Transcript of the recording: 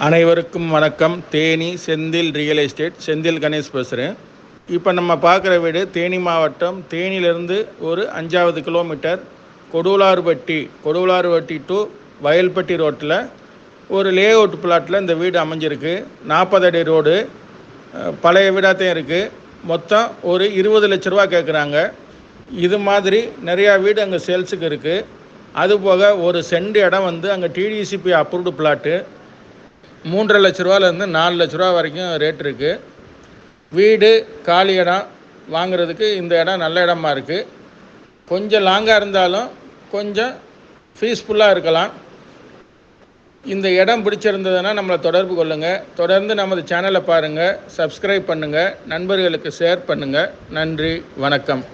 அனைவருக்கும் வணக்கம். Theni Senthil real estate, Senthil Ganesh பேசுகிறேன். இப்போ நம்ம பார்க்குற வீடு தேனி மாவட்டம், தேனியிலேருந்து ஒரு 5வது கிலோமீட்டர், கொடுவுலார்பட்டி டு வயல்பட்டி ரோட்டில் ஒரு லே அவுட் பிளாட்டில் இந்த வீடு அமைஞ்சிருக்கு. 40 அடி ரோடு, பழைய வீடாகத்தான் இருக்குது. மொத்தம் ஒரு 20 லட்ச ரூபா கேட்குறாங்க. இது மாதிரி நிறையா வீடு அங்கே சேல்ஸுக்கு இருக்குது. அதுபோக ஒரு சென்ட் இடம் அங்கே டிடிசிபி அப்ரூவ்டு பிளாட்டு 3.5 லட்ச ரூபாலேருந்து 4 லட்ச ரூபா வரைக்கும் ரேட் இருக்குது. வீடு காலி இடம் வாங்குறதுக்கு இந்த இடம் நல்ல இடமா இருக்குது. கொஞ்சம் லாங்காக இருந்தாலும் கொஞ்சம் பீஸ்ஃபுல்லாக இருக்கலாம். இந்த இடம் பிடிச்சிருந்ததுன்னா நம்மளை தொடர்பு கொள்ளுங்கள். தொடர்ந்து நமது சேனலை பாருங்கள், சப்ஸ்கிரைப் பண்ணுங்கள், நண்பர்களுக்கு ஷேர் பண்ணுங்கள். நன்றி, வணக்கம்.